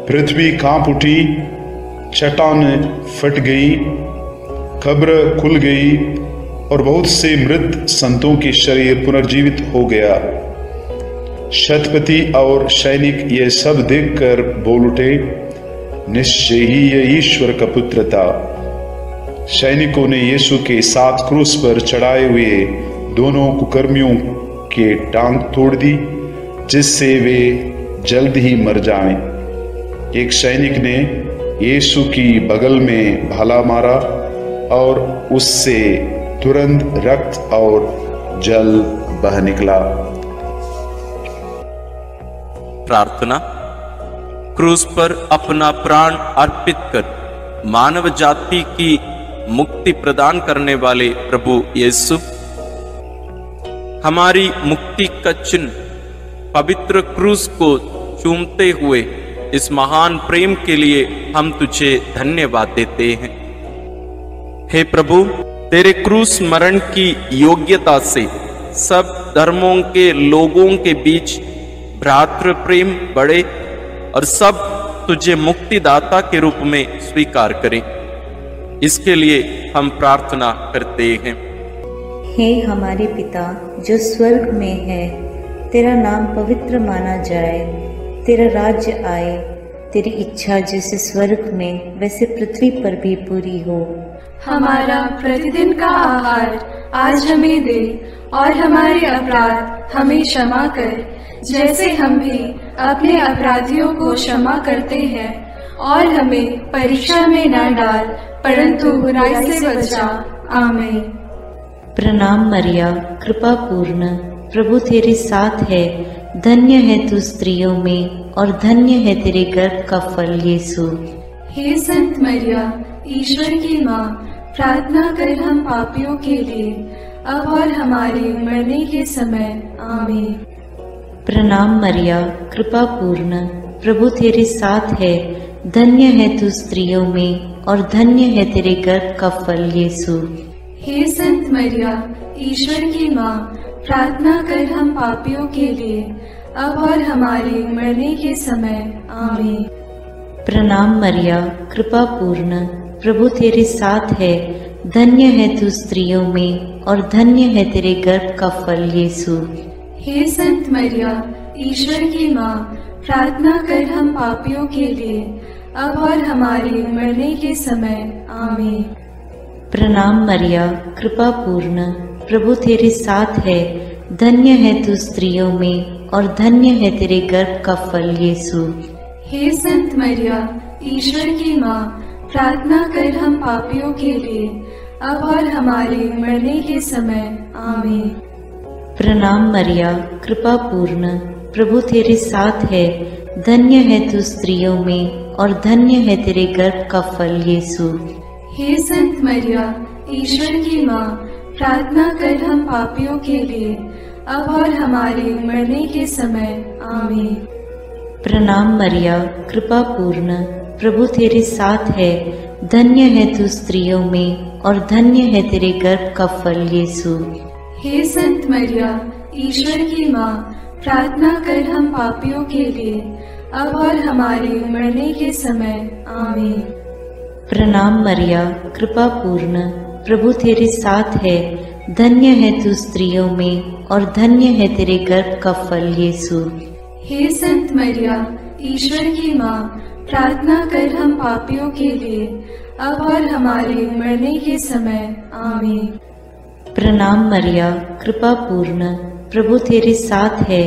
[SPEAKER 7] पृथ्वी कांप उठी, चट्टान फट गई, कब्र खुल गई और बहुत से मृत संतों के शरीर पुनर्जीवित हो गया। शतपति और सैनिक ये सब देखकर बोल उठे, निश्चय ही यह ईश्वर का पुत्र था। सैनिकों ने यीशु के साथ क्रूस पर चढ़ाए हुए दोनों कुकर्मियों के टांग तोड़ दी, जिससे वे जल्द ही मर जाएं। एक सैनिक ने यीशु की बगल में भाला मारा और उससे तुरंत रक्त और जल बह निकला।
[SPEAKER 1] प्रार्थना। क्रूस पर अपना प्राण अर्पित कर मानव जाति की मुक्ति प्रदान करने वाले प्रभु यीशु, हमारी मुक्ति का चिन्ह पवित्र क्रूस को चूमते हुए इस महान प्रेम के लिए हम तुझे धन्यवाद देते हैं। हे प्रभु, तेरे क्रूस मरण की योग्यता से सब धर्मों के लोगों के बीच भ्रातृ प्रेम बढ़े और सब तुझे मुक्तिदाता के रूप में स्वीकार करें। इसके लिए हम प्रार्थना करते हैं।
[SPEAKER 3] हे हमारे पिता जो स्वर्ग में है, तेरा नाम पवित्र माना जाए, तेरा राज्य आए, तेरी इच्छा जैसे स्वर्ग में वैसे पृथ्वी पर भी पूरी हो।
[SPEAKER 5] हमारा प्रतिदिन का आहार आज हमें दे और हमारे अपराध हमें क्षमा कर, जैसे हम भी अपने अपराधियों को क्षमा करते हैं, और हमें परीक्षा में न डाल परंतु बुराई से बचा। आमीन।
[SPEAKER 3] प्रणाम मरिया, कृपा पूर्ण, प्रभु तेरे साथ है, धन्य है तू स्त्रियों में और धन्य है तेरे गर्भ का फल यीशु।
[SPEAKER 5] हे संत मरिया, ईश्वर की माँ, प्रार्थना कर हम पापियों के लिए अब और हमारे मरने के समय। आमीन।
[SPEAKER 3] प्रणाम मरिया, कृपा पूर्ण, प्रभु तेरे साथ है, धन्य है तू स्त्रियों में और धन्य है तेरे गर्भ का फल यीशु।
[SPEAKER 5] हे संत मरिया, ईश्वर की माँ, प्रार्थना कर हम पापियों के लिए अब और हमारे मरने के समय। आमीन।
[SPEAKER 3] प्रणाम मरिया, कृपा पूर्ण, प्रभु तेरे साथ है, धन्य है तू स्त्रियों में और धन्य है तेरे गर्भ का फल यीशु।
[SPEAKER 5] हे संत मरिया, ईश्वर की माँ, प्रार्थना कर हम पापियों के लिए अब और हमारे मरने के समय। आमीन।
[SPEAKER 3] प्रणाम मरिया, कृपा पूर्ण, प्रभु तेरे साथ है, धन्य है तू स्त्रियों में और धन्य है तेरे गर्भ का फल यीशु।
[SPEAKER 5] हे संत मरिया, ईश्वर की माँ, प्रार्थना कर हम पापियों के लिए अब और हमारे मरने के समय। आमीन।
[SPEAKER 3] प्रणाम मरिया, कृपा पूर्ण, प्रभु तेरे साथ है, धन्य है तू स्त्रियों में और धन्य है तेरे गर्भ का फल यीशु।
[SPEAKER 5] हे संत मरिया, ईश्वर की माँ, प्रार्थना कर हम पापियों के लिए अब और हमारे मरने के समय। आमीन।
[SPEAKER 3] प्रणाम मरिया, कृपा पूर्ण, प्रभु तेरे साथ है, धन्य है तू स्त्रियों में और धन्य है तेरे गर्भ का फल यीशु।
[SPEAKER 5] हे संत मरिया, ईश्वर की माँ, प्रार्थना कर हम पापियों के लिए अब और हमारे मरने के समय। आमीन।
[SPEAKER 3] प्रणाम मरिया, कृपा पूर्ण, प्रभु तेरे साथ है, धन्य है तू स्त्रियों में और धन्य है तेरे गर्भ का फल यीशु।
[SPEAKER 5] हे संत मरिया, ईश्वर की माँ, प्रार्थना कर हम पापियों के लिए अब और हमारे मरने के समय। आमीन।
[SPEAKER 3] प्रणाम मरिया, कृपा पूर्ण, प्रभु तेरे साथ है,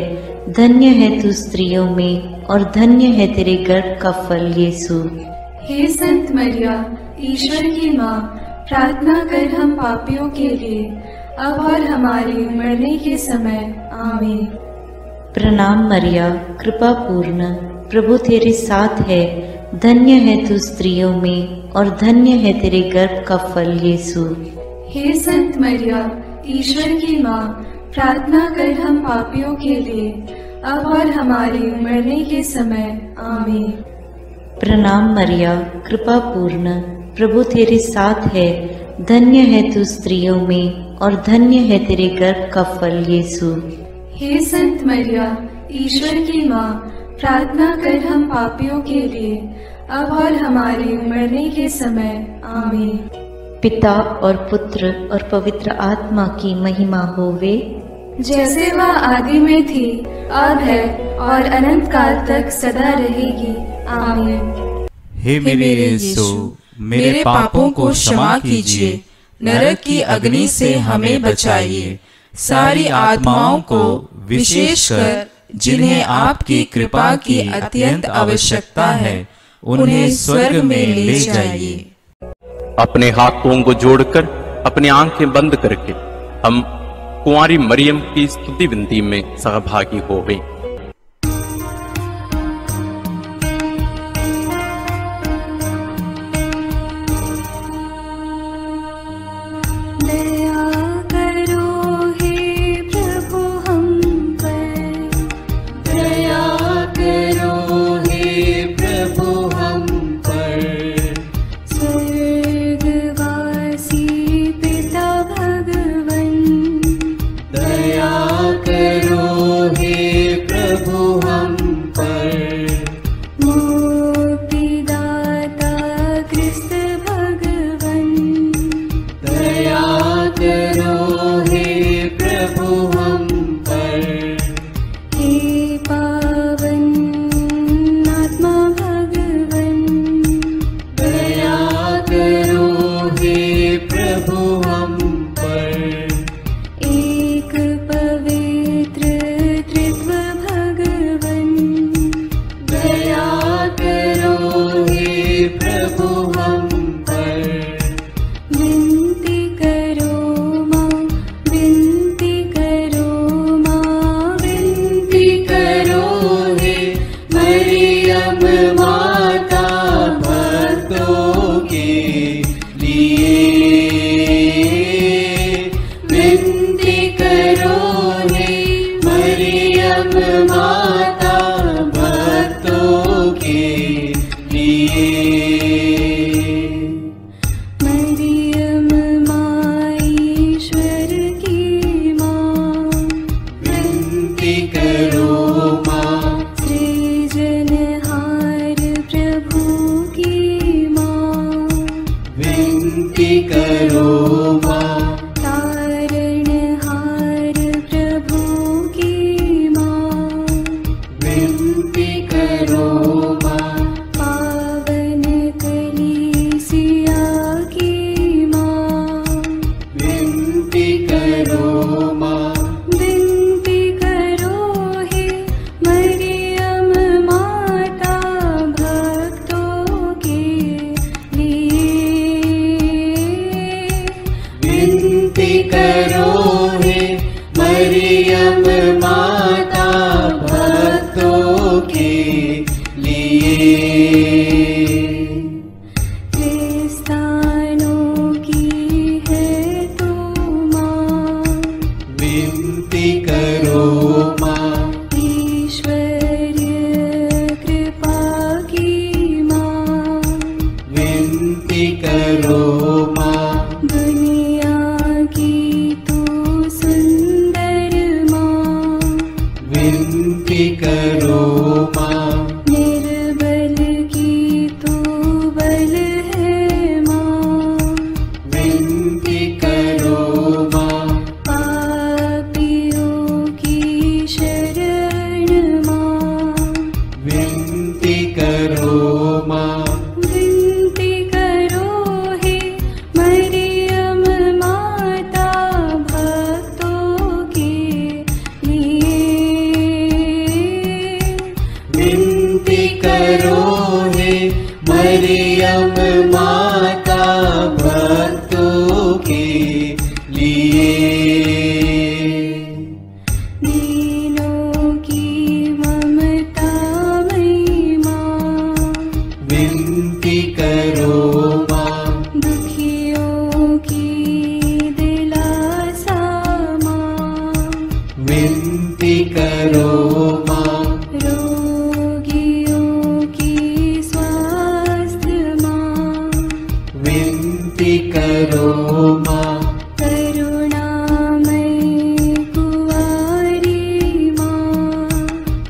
[SPEAKER 3] धन्य है तू स्त्रियों में और धन्य है तेरे गर्भ का फल यीशु।
[SPEAKER 5] हे संत मरिया, ईश्वर की माँ, प्रार्थना कर हम पापियों के लिए अब और हमारे मरने के समय। आमीन।
[SPEAKER 3] प्रणाम मरिया, कृपा पूर्ण, प्रभु तेरे साथ है, धन्य है तू स्त्रियों में और धन्य है तेरे गर्भ का फल यीशु।
[SPEAKER 5] हे संत मरिया, ईश्वर की माँ, प्रार्थना कर हम पापियों के लिए अब और हमारे मरने के समय। आमीन।
[SPEAKER 3] प्रणाम मरिया, कृपा पूर्ण, प्रभु तेरे साथ है, धन्य है तू स्त्रियों में और धन्य है तेरे गर्भ का फल यीशु।
[SPEAKER 5] हे संत मरिया, ईश्वर की माँ, प्रार्थना कर हम पापियों के लिए अब और हमारे मरने के समय। आमीन।
[SPEAKER 3] पिता और पुत्र और पवित्र आत्मा की महिमा होवे,
[SPEAKER 5] जैसे वह आदि में थी, अब है और अनंत काल तक सदा रहेगी। आमीन।
[SPEAKER 8] हे मेरे यीशु, मेरे पापों को क्षमा कीजिए, नरक की अग्नि से हमें बचाइए, सारी आत्माओं को विशेषकर जिन्हें आपकी कृपा की अत्यंत आवश्यकता है, उन्हें स्वर्ग में ले जाइए।
[SPEAKER 1] अपने हाथों को जोड़कर अपनी आंखें बंद करके हम कुंवारी मरियम की स्तुति विनती में सहभागी हो गए।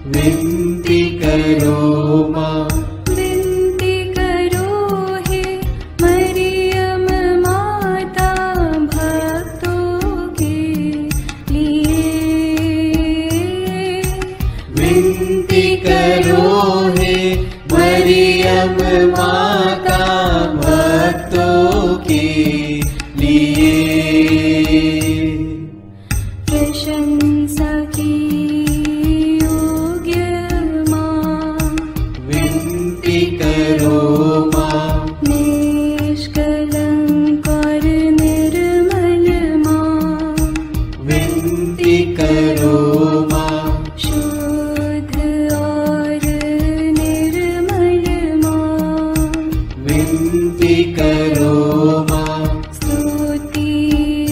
[SPEAKER 11] विनती करो माँ, विनती करो
[SPEAKER 8] मरियम माता भक्तों के लिए।
[SPEAKER 5] प्रशंसा की योग्य माँ,
[SPEAKER 8] विनती करो माँ।
[SPEAKER 5] निष्कलंक और निर्मल माँ,
[SPEAKER 8] विनती करो माँ।
[SPEAKER 5] शुद्ध और निर्मल माँ,
[SPEAKER 8] विनती करो माँ।
[SPEAKER 5] स्तुति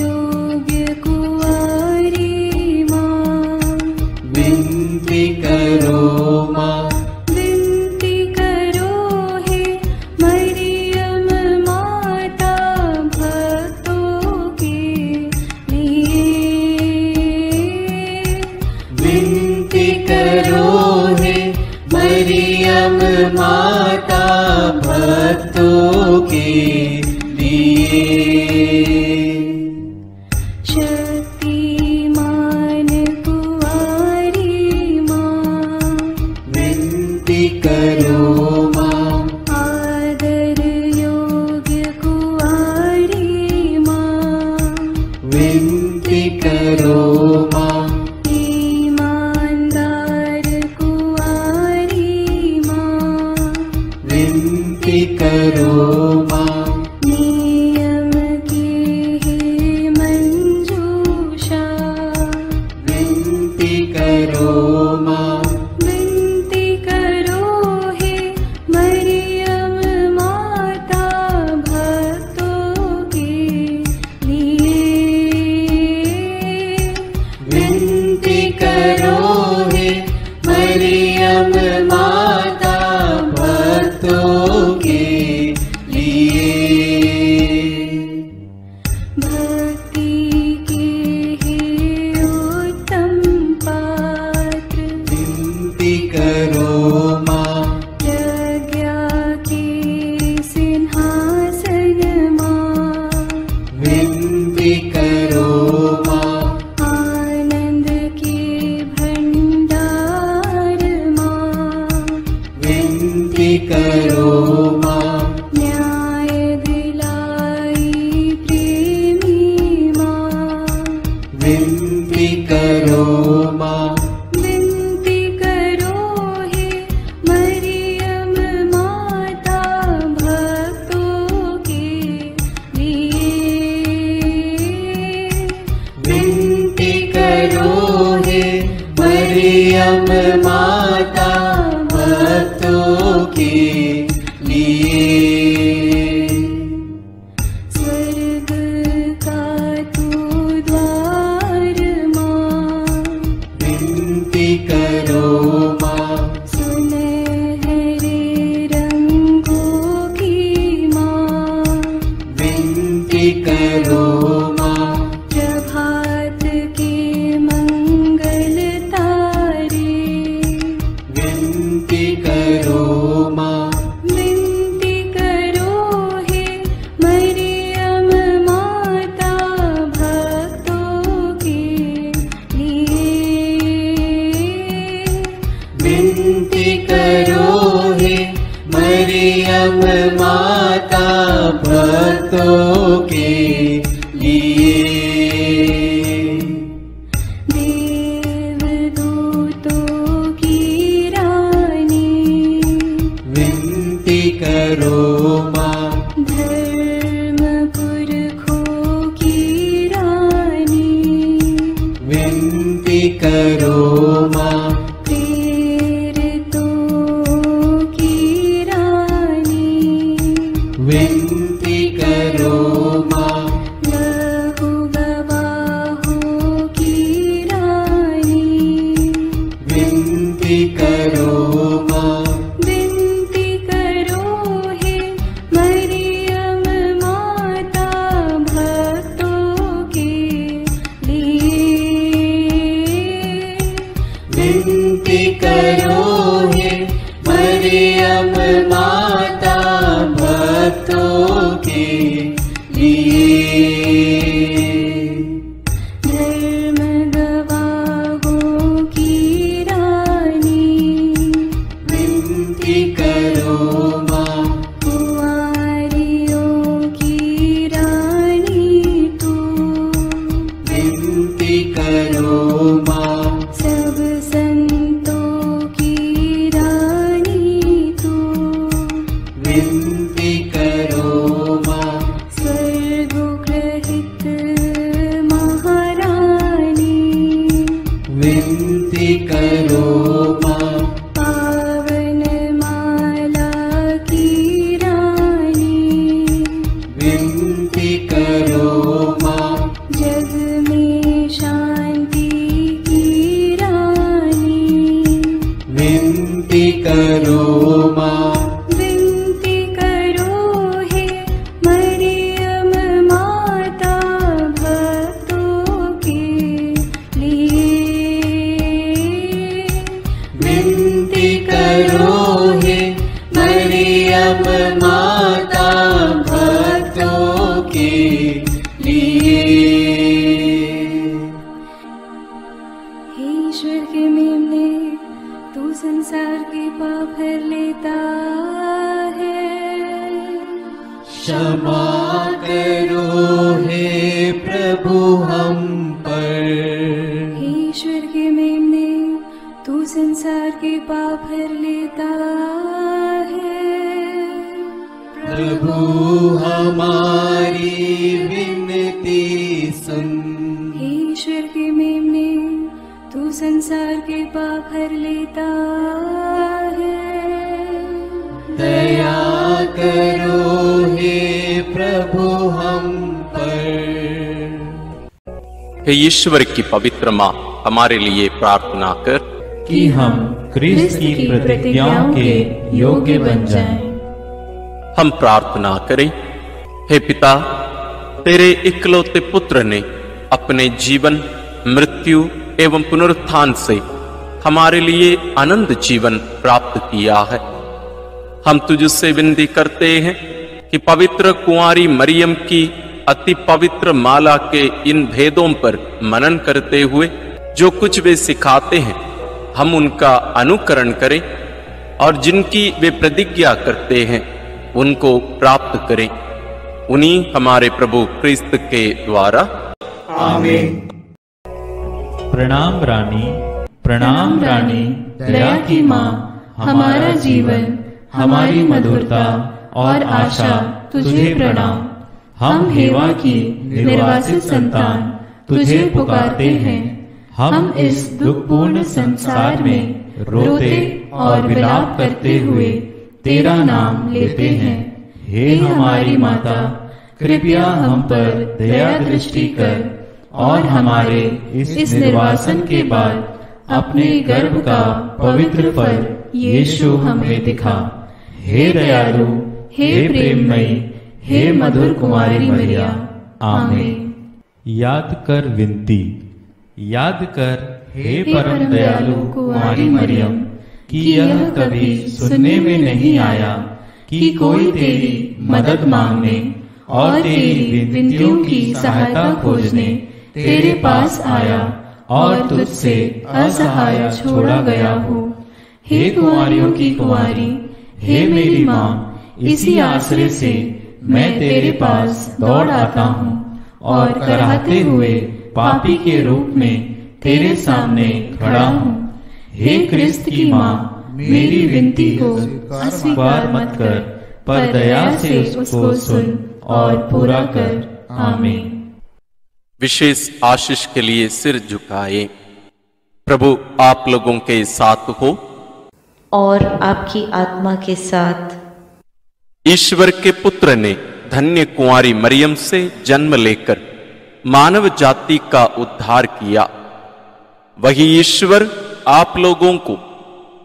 [SPEAKER 5] योग्य कुंवारी माँ,
[SPEAKER 8] विनती करो माँ।
[SPEAKER 5] विनती करो हे मरियम माता भक्तों के लिए।
[SPEAKER 8] विनती करो हे मरियम माता भक्तों के लिए।
[SPEAKER 5] शक्तिमान कुंवारी माँ,
[SPEAKER 8] विनती करो माँ।
[SPEAKER 5] आदर योग्य कुंवारी माँ,
[SPEAKER 8] विनती करो माँ।
[SPEAKER 5] ईमानदार कुंवारी माँ,
[SPEAKER 8] विनती करो माँ।
[SPEAKER 5] नियम की है मंजूषा,
[SPEAKER 8] विनती करो माँ।
[SPEAKER 5] विनती करो हे मरियम माता भक्तों के लिए।
[SPEAKER 8] विनती करो हे मरियम माता भक्तों के लिए।
[SPEAKER 5] भक्ति के हे उत्तम पात्र,
[SPEAKER 8] विनती करो माँ।
[SPEAKER 5] प्रज्ञा के सिंहासन माँ,
[SPEAKER 8] विनती करो माँ।
[SPEAKER 5] आनंद के भंडार माँ,
[SPEAKER 8] विनती करो माँ।
[SPEAKER 5] न्याय दिलाई प्रेमी माँ,
[SPEAKER 8] विनती करो माँ।
[SPEAKER 5] विनती करो हे मरियम माता भक्तों के लिए।
[SPEAKER 8] विनती करो हे मरियम माता भक्तों के लिए।
[SPEAKER 5] स्वर्ग का तू द्वार माँ,
[SPEAKER 8] विनती करो माँ।
[SPEAKER 5] सुनहरे रंगों की माँ,
[SPEAKER 8] विनती करो माँ।
[SPEAKER 5] प्रभात के मंगल तारे,
[SPEAKER 8] विनती करो माँ।
[SPEAKER 5] विनती करो हे मरियम माता भक्तों के लिए।
[SPEAKER 8] विनती करो हे मरियम माता भक्तों के लिए।
[SPEAKER 5] देवदूतों की रानी,
[SPEAKER 8] विनती करो माँ।
[SPEAKER 5] धर्म पुरखों की रानी,
[SPEAKER 8] विनती करो माँ।
[SPEAKER 5] प्रेरितों की रानी,
[SPEAKER 8] विनती करो माँ।
[SPEAKER 5] लहू गवाहों की रानी,
[SPEAKER 8] विनती करो माँ।
[SPEAKER 5] विनती करो हे मरियम माता भक्तों के लिए।
[SPEAKER 8] विनती करो हे मरियम माता भक्तों
[SPEAKER 11] विनती करो माँ।
[SPEAKER 5] स्वर्गोग्रहित महारानी,
[SPEAKER 11] विनती करो माँ।
[SPEAKER 5] पावन माला की रानी,
[SPEAKER 11] विनती करो माँ।
[SPEAKER 5] जग में शांति की रानी,
[SPEAKER 11] विनती करो माँ।
[SPEAKER 5] विनती करो हे मरियम माता भक्तों के लिए।
[SPEAKER 11] विनती करो हे मरियम माता भक्तों के लिए।
[SPEAKER 5] हे ईश्वर के मेमने, तू संसार के पाप हर लेता है।
[SPEAKER 11] क्षमा करो हे प्रभु हम पर।
[SPEAKER 5] हे ईश्वर के मेमने, तू संसार के पाप हर लेता है।
[SPEAKER 11] प्रभु हमारी विनती सुन।
[SPEAKER 5] हे ईश्वर के मेमने, तू संसार के पाप हर लेता है।
[SPEAKER 11] दया करो हे प्रभु हम पर।
[SPEAKER 1] हे ईश्वर की पवित्र माँ, हमारे लिए प्रार्थना कर
[SPEAKER 4] कि हम क्रिस्त की प्रतिज्ञाओं के योग्य बन जाएं।
[SPEAKER 1] हम प्रार्थना करें। हे पिता, तेरे इकलौते पुत्र ने अपने जीवन, मृत्यु एवं पुनरुत्थान से हमारे लिए अनंत जीवन प्राप्त किया है। हम तुझसे विनती करते हैं कि पवित्र कुंवारी मरियम की अति पवित्र माला के इन भेदों पर मनन करते हुए जो कुछ वे सिखाते हैं, हम उनका अनुकरण करें और जिनकी वे प्रतिज्ञा करते हैं उनको प्राप्त करें। उन्हीं हमारे प्रभु क्रिस्त के द्वारा।
[SPEAKER 11] आमीन।
[SPEAKER 4] प्रणाम रानी, प्रणाम रानी,
[SPEAKER 5] दया की माँ, हमारा जीवन, हमारी मधुरता और आशा तुझे प्रणाम। हम हेवा की निर्वासित संतान तुझे पुकारते हैं। हम इस दुखपूर्ण संसार में रोते और विलाप करते हुए तेरा नाम लेते हैं।
[SPEAKER 4] हे हमारी माता,
[SPEAKER 5] कृपया हम पर दया दृष्टि कर और हमारे इस निर्वासन के बाद अपने गर्भ का पवित्र फल यीशु हमें दिखा। हे दयालु, हे प्रेममयी, हे मधुर कुमारी मरिया। आमीन।
[SPEAKER 4] याद कर विनती। याद कर हे परम दयालु कुमारी मरियम, कि यह कभी सुनने में नहीं आया कि कोई तेरी मदद मांगने और तेरी विनतियों की सहायता खोजने तेरे पास आया और तुझसे असहाय छोड़ा गया हो। हे कुंवारियों की कुंवारी, हे मेरी माँ, इसी आश्रय से मैं तेरे पास दौड़ आता हूँ और कराहते हुए पापी के रूप में तेरे सामने खड़ा हूँ। हे क्रिस्त की माँ, मेरी विनती को अस्वीकार मत कर, पर दया से उसको सुन और पूरा कर। आमीन।
[SPEAKER 1] विशेष आशीष के लिए सिर झुकाए। प्रभु आप लोगों के साथ हो
[SPEAKER 12] और आपकी आत्मा के साथ।
[SPEAKER 1] ईश्वर के पुत्र ने धन्य कुंवारी मरियम से जन्म लेकर मानव जाति का उद्धार किया। वही ईश्वर आप लोगों को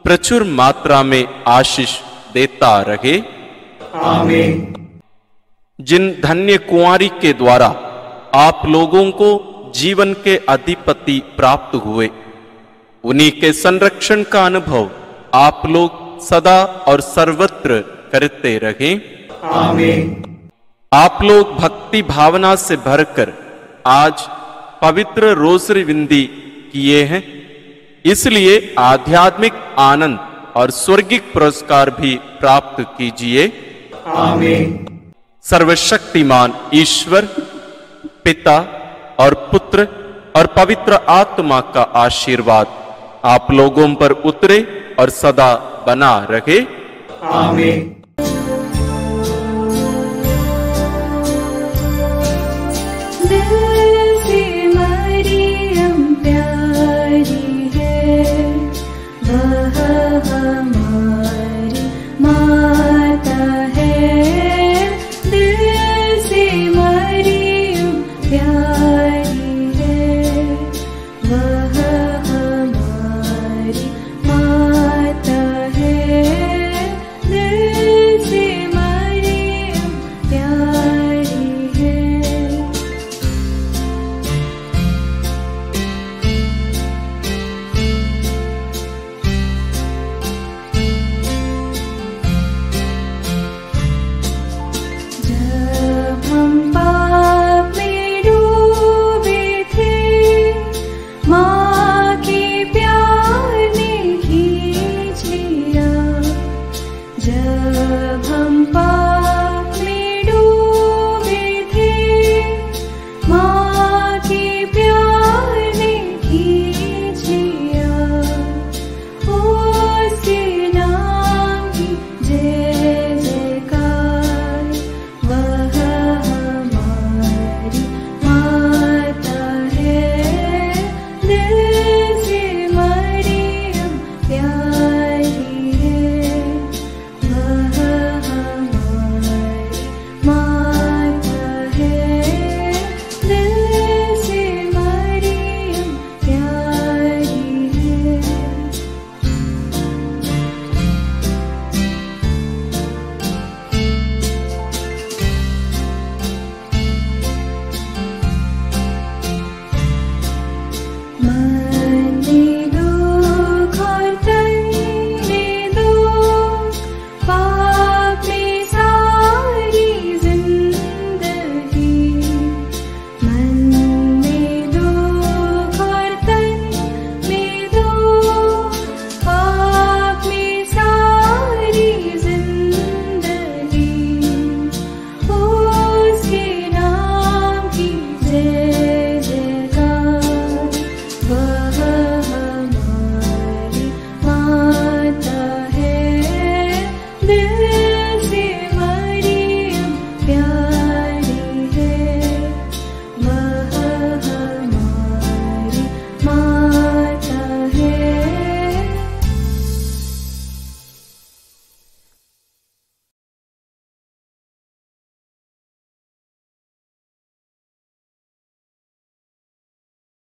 [SPEAKER 1] प्रचुर मात्रा में आशीष देता रहे।
[SPEAKER 11] आमीन।
[SPEAKER 1] जिन धन्य कुंवारी के द्वारा आप लोगों को जीवन के अधिपति प्राप्त हुए, उन्हीं के संरक्षण का अनुभव आप लोग सदा और सर्वत्र करते रहें।
[SPEAKER 11] आमीन।
[SPEAKER 1] आप लोग भक्ति भावना से भरकर आज पवित्र रोसरी विनती किए हैं, इसलिए आध्यात्मिक आनंद और स्वर्गिक पुरस्कार भी प्राप्त कीजिए।
[SPEAKER 11] आमीन।
[SPEAKER 1] सर्वशक्तिमान ईश्वर पिता और पुत्र और पवित्र आत्मा का आशीर्वाद आप लोगों पर उतरे और सदा बना रहे।
[SPEAKER 11] आमीन।